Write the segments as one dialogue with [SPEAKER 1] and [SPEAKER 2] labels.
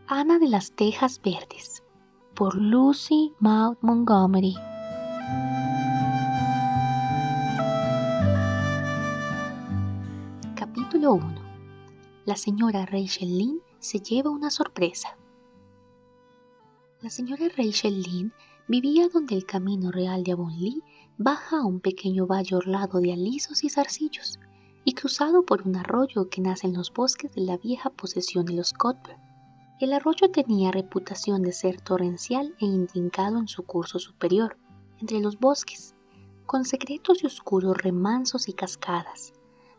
[SPEAKER 1] Ana de las Tejas Verdes, por Lucy Maud Montgomery. Capítulo 1. La señora Rachel Lynde se lleva una sorpresa. La señora Rachel Lynde vivía donde el camino real de Avonlea baja a un pequeño valle orlado de alisos y zarcillos y cruzado por un arroyo que nace en los bosques de la vieja posesión de los Cuthbert. El arroyo tenía reputación de ser torrencial e intrincado en su curso superior, entre los bosques, con secretos y oscuros remansos y cascadas,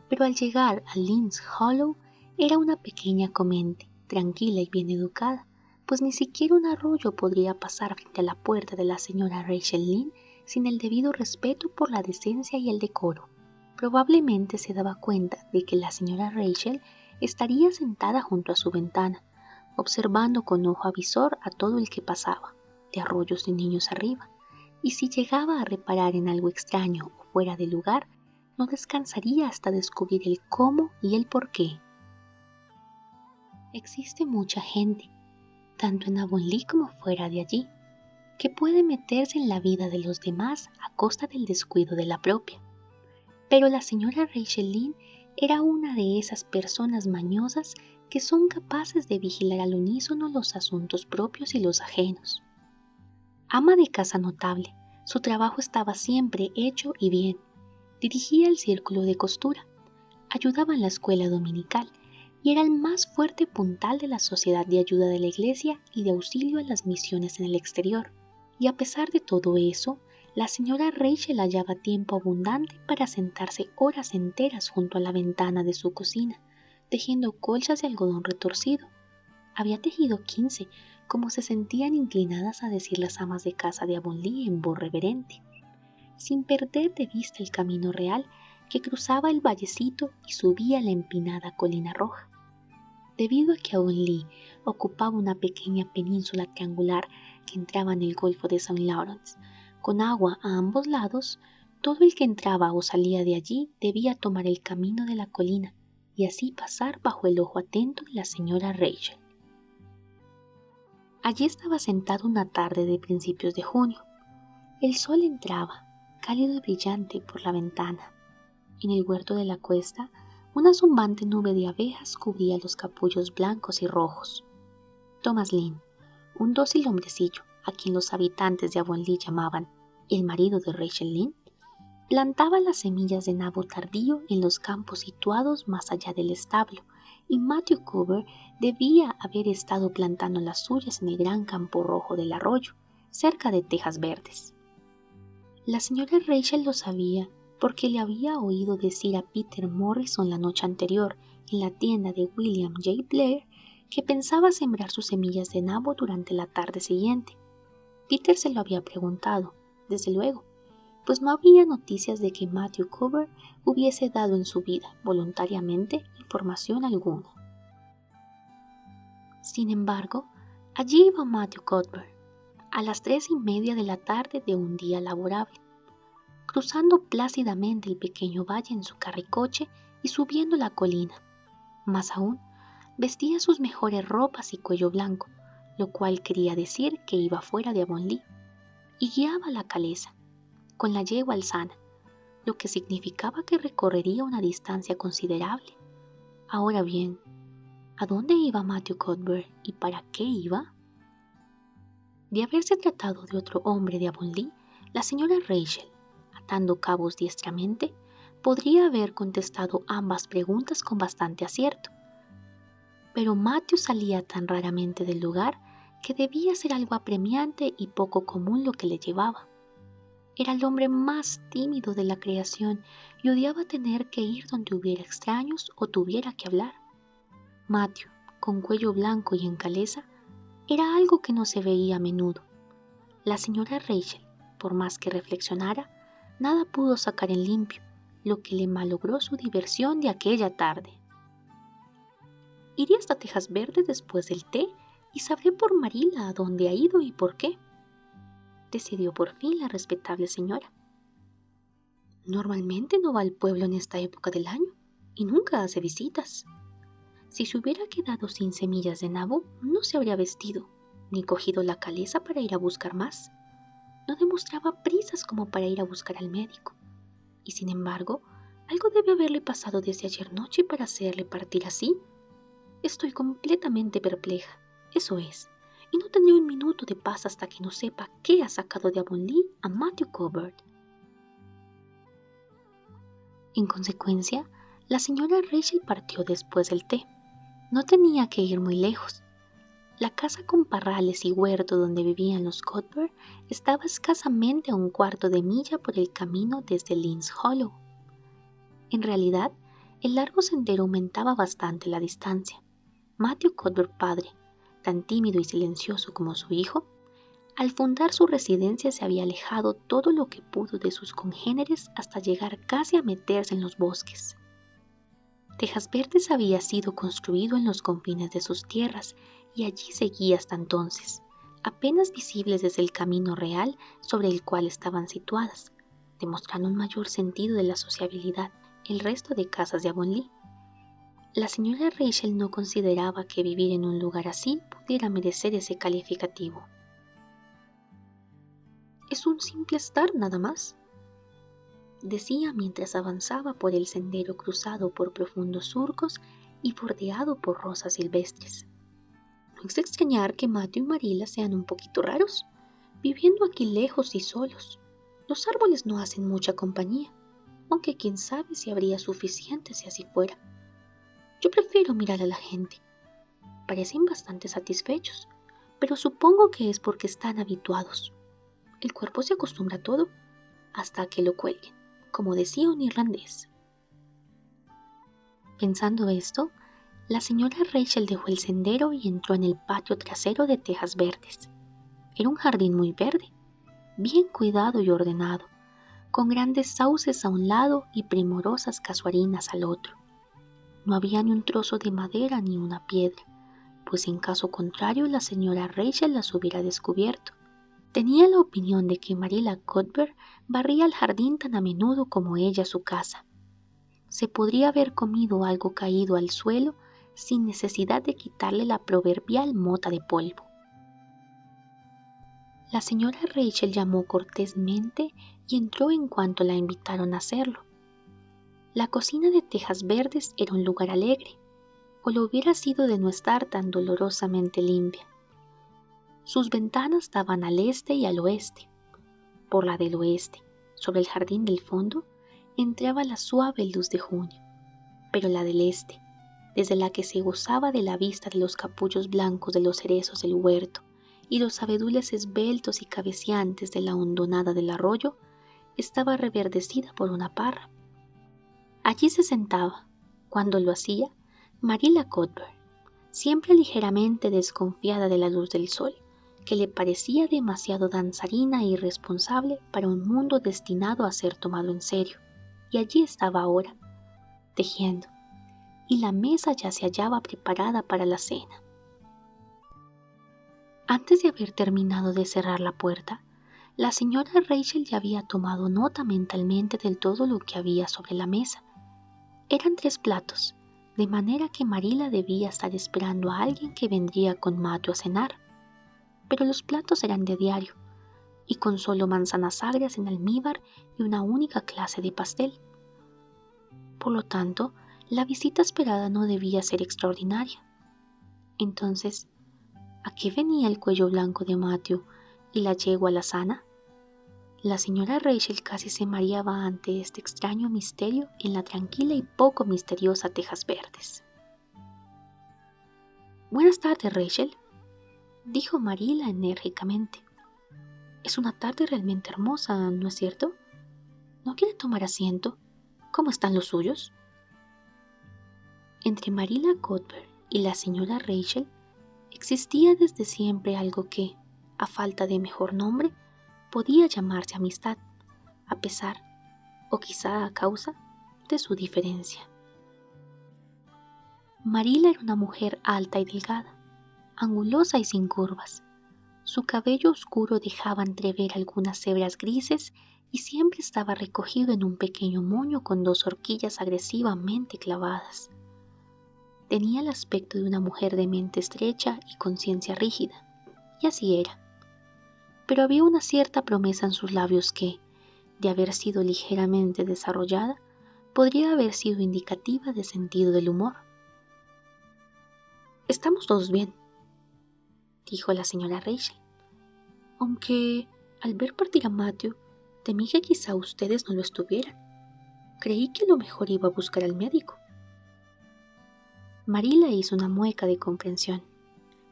[SPEAKER 1] pero al llegar a Lynde's Hollow era una pequeña comente, tranquila y bien educada, pues ni siquiera un arroyo podría pasar frente a la puerta de la señora Rachel Lynde sin el debido respeto por la decencia y el decoro. Probablemente se daba cuenta de que la señora Rachel estaría sentada junto a su ventana, observando con ojo avisor a todo el que pasaba, de arroyos de niños arriba, y si llegaba a reparar en algo extraño o fuera de lugar, no descansaría hasta descubrir el cómo y el por qué. Existe mucha gente, tanto en Avonlea como fuera de allí, que puede meterse en la vida de los demás a costa del descuido de la propia. Pero la señora Rachel Lynde era una de esas personas mañosas que son capaces de vigilar al unísono los asuntos propios y los ajenos. Ama de casa notable, su trabajo estaba siempre hecho y bien. Dirigía el círculo de costura, ayudaba en la escuela dominical y era el más fuerte puntal de la sociedad de ayuda de la iglesia y de auxilio a las misiones en el exterior. Y a pesar de todo eso, la señora Rachel hallaba tiempo abundante para sentarse horas enteras junto a la ventana de su cocina, tejiendo colchas de algodón retorcido. Había tejido 15, como se sentían inclinadas a decir las amas de casa de Avonlea en voz reverente, sin perder de vista el camino real que cruzaba el vallecito y subía la empinada colina roja. Debido a que Avonlea ocupaba una pequeña península triangular que entraba en el Golfo de St. Lawrence, con agua a ambos lados, todo el que entraba o salía de allí debía tomar el camino de la colina y así pasar bajo el ojo atento de la señora Rachel. Allí estaba sentado una tarde de principios de junio. El sol entraba, cálido y brillante, por la ventana. En el huerto de la cuesta, una zumbante nube de abejas cubría los capullos blancos y rojos. Thomas Lynde, un dócil hombrecillo, a quien los habitantes de Avonlea llamaban el marido de Rachel Lynde, plantaba las semillas de nabo tardío en los campos situados más allá del establo, y Matthew Coover debía haber estado plantando las suyas en el gran campo rojo del arroyo, cerca de Tejas Verdes. La señora Rachel lo sabía porque le había oído decir a Peter Morrison la noche anterior en la tienda de William J. Blair que pensaba sembrar sus semillas de nabo durante la tarde siguiente. Peter se lo había preguntado, desde luego, pues no había noticias de que Matthew Coover hubiese dado en su vida, voluntariamente, información alguna. Sin embargo, allí iba Matthew Cuthbert, a las 3:30 de la tarde de un día laborable, cruzando plácidamente el pequeño valle en su carricoche y subiendo la colina. Más aún, vestía sus mejores ropas y cuello blanco, lo cual quería decir que iba fuera de Avonlea, y guiaba la calesa, con la yegua alzana, lo que significaba que recorrería una distancia considerable. Ahora bien, ¿a dónde iba Matthew Cuthbert y para qué iba? De haberse tratado de otro hombre de Avonlea, la señora Rachel, atando cabos diestramente, podría haber contestado ambas preguntas con bastante acierto. Pero Matthew salía tan raramente del lugar que debía ser algo apremiante y poco común lo que le llevaba. Era el hombre más tímido de la creación y odiaba tener que ir donde hubiera extraños o tuviera que hablar. Matthew, con cuello blanco y en calesa, era algo que no se veía a menudo. La señora Rachel, por más que reflexionara, nada pudo sacar en limpio, lo que le malogró su diversión de aquella tarde. Iré hasta Tejas Verdes después del té y sabré por Marilla a dónde ha ido y por qué, decidió por fin la respetable señora. Normalmente no va al pueblo en esta época del año y nunca hace visitas. Si se hubiera quedado sin semillas de nabo, no se habría vestido, ni cogido la caleza para ir a buscar más. No demostraba prisas como para ir a buscar al médico. Y sin embargo, algo debe haberle pasado desde ayer noche para hacerle partir así. Estoy completamente perpleja, eso es, y no tendré un minuto de paz hasta que no sepa qué ha sacado de Avonlea a Matthew Cuthbert. En consecuencia, la señora Rachel partió después del té. No tenía que ir muy lejos. La casa con parrales y huerto donde vivían los Cuthbert estaba escasamente a un cuarto de milla por el camino desde Lynns Hollow. En realidad, el largo sendero aumentaba bastante la distancia. Matthew Cuthbert padre, tan tímido y silencioso como su hijo, al fundar su residencia se había alejado todo lo que pudo de sus congéneres hasta llegar casi a meterse en los bosques. Tejas Verdes había sido construido en los confines de sus tierras y allí seguía hasta entonces, apenas visibles desde el camino real sobre el cual estaban situadas, demostrando un mayor sentido de la sociabilidad el resto de casas de Avonlea. La señora Rachel no consideraba que vivir en un lugar así pudiera merecer ese calificativo. Es un simple estar nada más, decía mientras avanzaba por el sendero cruzado por profundos surcos y bordeado por rosas silvestres. No es de extrañar que Matthew y Marilla sean un poquito raros, viviendo aquí lejos y solos. Los árboles no hacen mucha compañía, aunque quién sabe si habría suficiente si así fuera. Yo prefiero mirar a la gente. Parecen bastante satisfechos, pero supongo que es porque están habituados. El cuerpo se acostumbra a todo, hasta que lo cuelguen, como decía un irlandés. Pensando esto, la señora Rachel dejó el sendero y entró en el patio trasero de Tejas Verdes. Era un jardín muy verde, bien cuidado y ordenado, con grandes sauces a un lado y primorosas casuarinas al otro. No había ni un trozo de madera ni una piedra, pues en caso contrario la señora Rachel las hubiera descubierto. Tenía la opinión de que Marilla Cuthbert barría el jardín tan a menudo como ella su casa. Se podría haber comido algo caído al suelo sin necesidad de quitarle la proverbial mota de polvo. La señora Rachel llamó cortésmente y entró en cuanto la invitaron a hacerlo. La cocina de Tejas Verdes era un lugar alegre, o lo hubiera sido de no estar tan dolorosamente limpia. Sus ventanas daban al este y al oeste. Por la del oeste, sobre el jardín del fondo, entraba la suave luz de junio, pero la del este, desde la que se gozaba de la vista de los capullos blancos de los cerezos del huerto y los abedules esbeltos y cabeceantes de la hondonada del arroyo, estaba reverdecida por una parra. Allí se sentaba, cuando lo hacía, Marilla Cuthbert, siempre ligeramente desconfiada de la luz del sol, que le parecía demasiado danzarina e irresponsable para un mundo destinado a ser tomado en serio. Y allí estaba ahora, tejiendo, y la mesa ya se hallaba preparada para la cena. Antes de haber terminado de cerrar la puerta, la señora Rachel ya había tomado nota mentalmente de todo lo que había sobre la mesa. Eran 3 platos, de manera que Marilla debía estar esperando a alguien que vendría con Matthew a cenar. Pero los platos eran de diario, y con solo manzanas agrias en almíbar y una única clase de pastel. Por lo tanto, la visita esperada no debía ser extraordinaria. Entonces, ¿a qué venía el cuello blanco de Matthew y la yegua alazana? La señora Rachel casi se mareaba ante este extraño misterio en la tranquila y poco misteriosa Tejas Verdes. «Buenas tardes, Rachel», dijo Marilla enérgicamente. «Es una tarde realmente hermosa, ¿no es cierto? ¿No quiere tomar asiento? ¿Cómo están los suyos?» Entre Marilla Cuthbert y la señora Rachel existía desde siempre algo que, a falta de mejor nombre, podía llamarse amistad, a pesar, o quizá a causa, de su diferencia. Marilla era una mujer alta y delgada, angulosa y sin curvas. Su cabello oscuro dejaba entrever algunas hebras grises y siempre estaba recogido en un pequeño moño con 2 horquillas agresivamente clavadas. Tenía el aspecto de una mujer de mente estrecha y conciencia rígida, y así era. Pero había una cierta promesa en sus labios que, de haber sido ligeramente desarrollada, podría haber sido indicativa de sentido del humor. «Estamos todos bien», dijo la señora Rachel, «aunque al ver partir a Matthew, temí que quizá ustedes no lo estuvieran. Creí que lo mejor iba a buscar al médico». Marilla hizo una mueca de comprensión.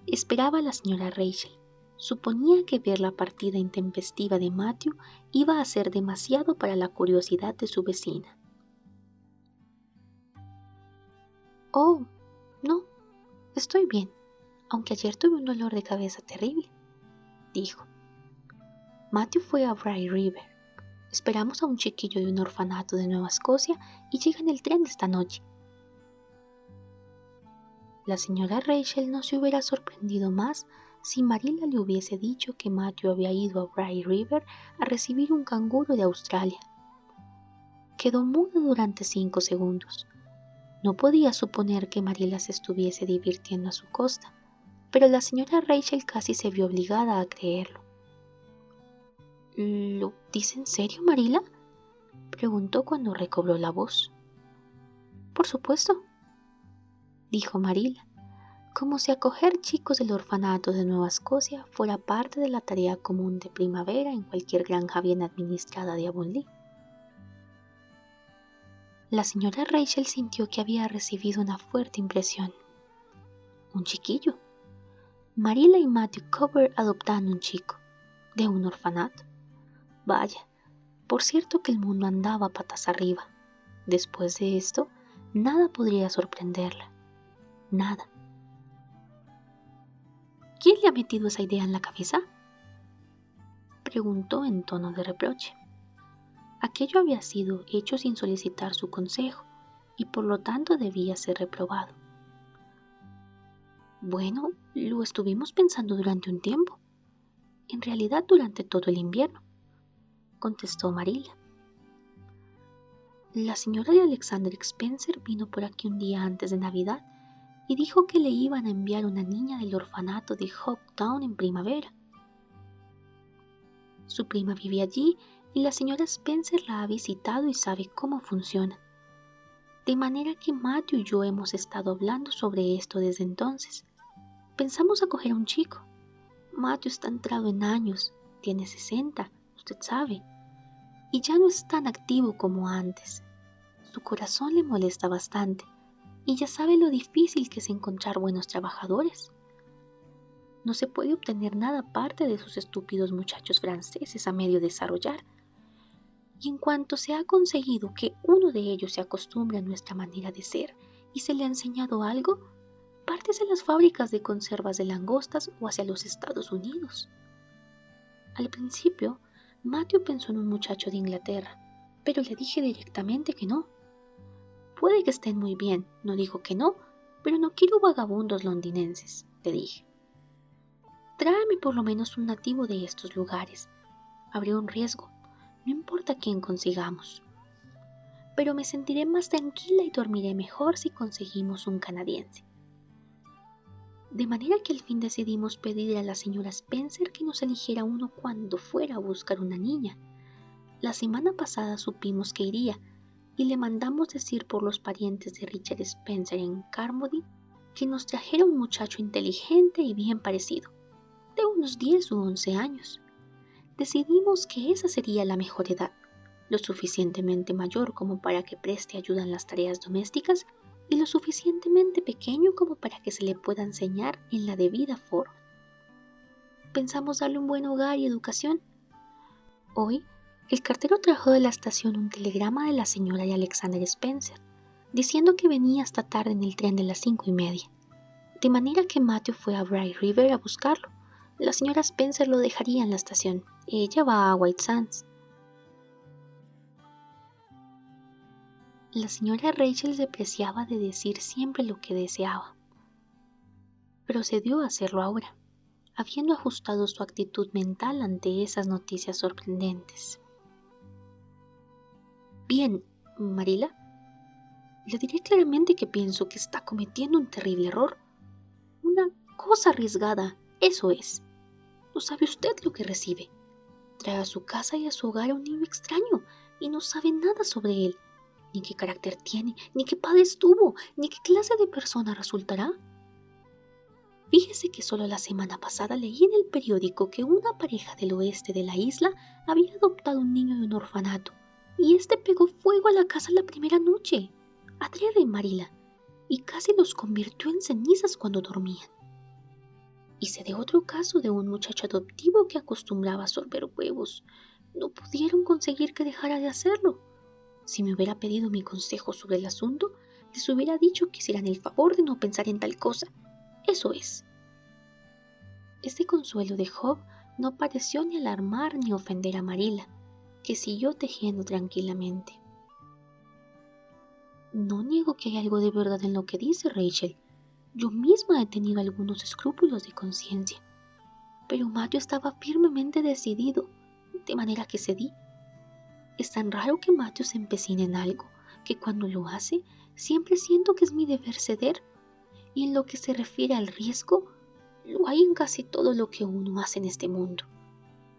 [SPEAKER 1] Esperaba a la señora Rachel. Suponía que ver la partida intempestiva de Matthew iba a ser demasiado para la curiosidad de su vecina. «Oh, no, estoy bien, aunque ayer tuve un dolor de cabeza terrible», dijo. «Matthew fue a Briar River. Esperamos a un chiquillo de un orfanato de Nueva Escocia y llega en el tren de esta noche». La señora Rachel no se hubiera sorprendido más si Marilla le hubiese dicho que Matthew había ido a Briar River a recibir un canguro de Australia. Quedó muda durante 5 segundos. No podía suponer que Marilla se estuviese divirtiendo a su costa, pero la señora Rachel casi se vio obligada a creerlo. «¿Lo dice en serio, Marilla?», preguntó cuando recobró la voz. «Por supuesto», dijo Marilla, como si acoger chicos del orfanato de Nueva Escocia fuera parte de la tarea común de primavera en cualquier granja bien administrada de Avonlea. La señora Rachel sintió que había recibido una fuerte impresión. Un chiquillo. Marilla y Matthew Cooper adoptando un chico, de un orfanato. Vaya, por cierto que el mundo andaba patas arriba. Después de esto, nada podría sorprenderla. Nada. «¿Quién le ha metido esa idea en la cabeza?», preguntó en tono de reproche. Aquello había sido hecho sin solicitar su consejo y por lo tanto debía ser reprobado. «Bueno, lo estuvimos pensando durante un tiempo. En realidad durante todo el invierno», contestó Marilla. «La señora de Alexander Spencer vino por aquí un día antes de Navidad y dijo que le iban a enviar una niña del orfanato de Hopetown en primavera. Su prima vive allí y la señora Spencer la ha visitado y sabe cómo funciona. De manera que Matthew y yo hemos estado hablando sobre esto desde entonces. Pensamos acoger a un chico. Matthew está entrado en años, tiene 60, usted sabe, y ya no es tan activo como antes. Su corazón le molesta bastante, y ya sabe lo difícil que es encontrar buenos trabajadores. No se puede obtener nada aparte de esos estúpidos muchachos franceses a medio desarrollar. Y en cuanto se ha conseguido que uno de ellos se acostumbre a nuestra manera de ser y se le ha enseñado algo, parte hacia las fábricas de conservas de langostas o hacia los Estados Unidos. Al principio, Matthew pensó en un muchacho de Inglaterra, pero le dije directamente que no. Puede que estén muy bien, no digo que no, pero no quiero vagabundos londinenses, le dije. Tráeme por lo menos un nativo de estos lugares. Habría un riesgo, no importa quién consigamos. Pero me sentiré más tranquila y dormiré mejor si conseguimos un canadiense. De manera que al fin decidimos pedirle a la señora Spencer que nos eligiera uno cuando fuera a buscar una niña. La semana pasada supimos que iría y le mandamos decir por los parientes de Richard Spencer en Carmody que nos trajera un muchacho inteligente y bien parecido, de unos 10 u 11 años. Decidimos que esa sería la mejor edad, lo suficientemente mayor como para que preste ayuda en las tareas domésticas y lo suficientemente pequeño como para que se le pueda enseñar en la debida forma. Pensamos darle un buen hogar y educación. Hoy, el cartero trajo de la estación un telegrama de la señora de Alexander Spencer, diciendo que venía esta tarde en el tren de las 5:30, de manera que Matthew fue a Briar River a buscarlo. La señora Spencer lo dejaría en la estación. Ella va a White Sands. La señora Rachel se preciaba de decir siempre lo que deseaba. Procedió a hacerlo ahora, habiendo ajustado su actitud mental ante esas noticias sorprendentes. «Bien, Marilla», Le diré claramente que pienso que está cometiendo un terrible error. Una cosa arriesgada, eso es. No sabe usted lo que recibe. Trae a su casa y a su hogar a un niño extraño y no sabe nada sobre él, ni qué carácter tiene, ni qué padres tuvo, ni qué clase de persona resultará. Fíjese que solo la semana pasada leí en el periódico que una pareja del oeste de la isla había adoptado un niño de un orfanato, y este pegó fuego a la casa la primera noche, adrede, Marila, y casi los convirtió en cenizas cuando dormían. Y sé de otro caso de un muchacho adoptivo que acostumbraba a sorber huevos. No pudieron conseguir que dejara de hacerlo. Si me hubiera pedido mi consejo sobre el asunto, les hubiera dicho que hicieran el favor de no pensar en tal cosa. Eso es. Este consuelo de Job no pareció ni alarmar ni ofender a Marila, que siguió tejiendo tranquilamente. No niego que hay algo de verdad en lo que dice Rachel. Yo misma he tenido algunos escrúpulos de conciencia. Pero Matthew estaba firmemente decidido, de manera que cedí. Es tan raro que Matthew se empecine en algo, que cuando lo hace, siempre siento que es mi deber ceder. Y en lo que se refiere al riesgo, lo hay en casi todo lo que uno hace en este mundo.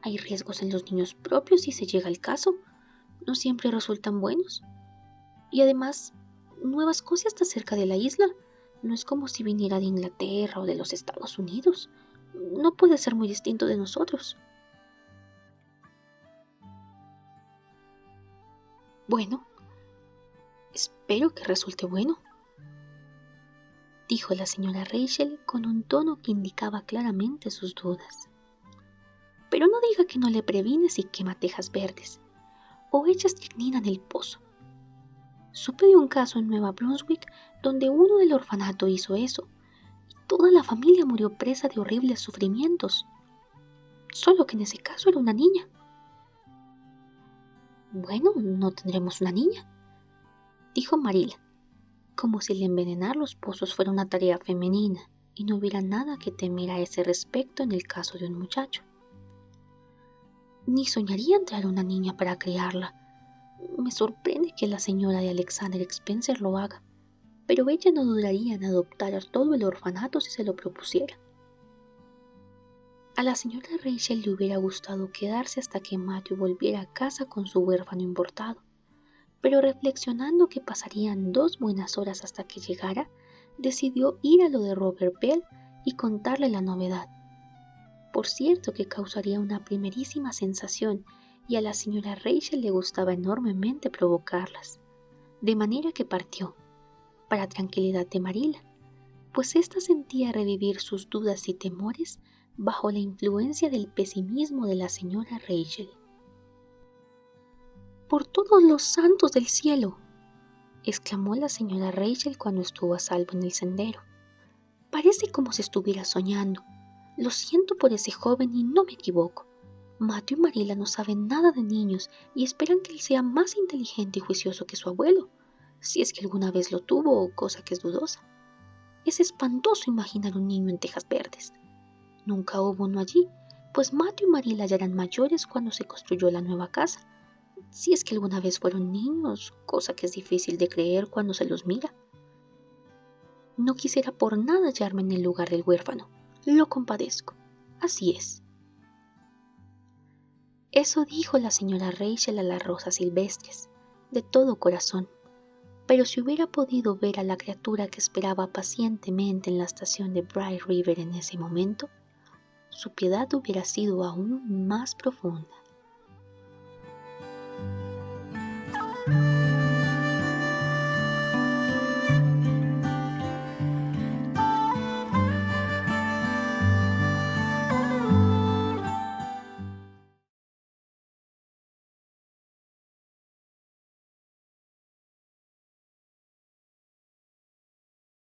[SPEAKER 1] Hay riesgos en los niños propios si se llega al caso. No siempre resultan buenos. Y además, Nueva Escocia está cerca de la isla. No es como si viniera de Inglaterra o de los Estados Unidos. No puede ser muy distinto de nosotros. Bueno, espero que resulte bueno, dijo la señora Rachel con un tono que indicaba claramente sus dudas. Pero no diga que no le previne si quema tejas verdes o echa estricnina en el pozo. Supe de un caso en Nueva Brunswick donde uno del orfanato hizo eso y toda la familia murió presa de horribles sufrimientos. Solo que en ese caso era una niña. Bueno, no tendremos una niña, dijo Marila, como si el envenenar los pozos fuera una tarea femenina y no hubiera nada que temer a ese respecto en el caso de un muchacho. Ni soñaría en traer una niña para criarla. Me sorprende que la señora de Alexander Spencer lo haga, pero ella no dudaría en adoptar a todo el orfanato si se lo propusiera. A la señora Rachel le hubiera gustado quedarse hasta que Matthew volviera a casa con su huérfano importado, pero reflexionando que pasarían 2 buenas horas hasta que llegara, decidió ir a lo de Robert Bell y contarle la novedad. Por cierto que causaría una primerísima sensación y a la señora Rachel le gustaba enormemente provocarlas, de manera que partió, para tranquilidad de Marila, pues ésta sentía revivir sus dudas y temores bajo la influencia del pesimismo de la señora Rachel. «¡Por todos los santos del cielo!», exclamó la señora Rachel cuando estuvo a salvo en el sendero. «Parece como si estuviera soñando. Lo siento por ese joven y no me equivoco. Matthew y Marila no saben nada de niños y esperan que él sea más inteligente y juicioso que su abuelo, si es que alguna vez lo tuvo, cosa que es dudosa. Es espantoso imaginar un niño en tejas verdes. Nunca hubo uno allí, pues Matthew y Marila ya eran mayores cuando se construyó la nueva casa, si es que alguna vez fueron niños, cosa que es difícil de creer cuando se los mira. No quisiera por nada hallarme en el lugar del huérfano. Lo compadezco. Así es». Eso dijo la señora Rachel a las rosas silvestres, de todo corazón, pero si hubiera podido ver a la criatura que esperaba pacientemente en la estación de Bright River en ese momento, su piedad hubiera sido aún más profunda.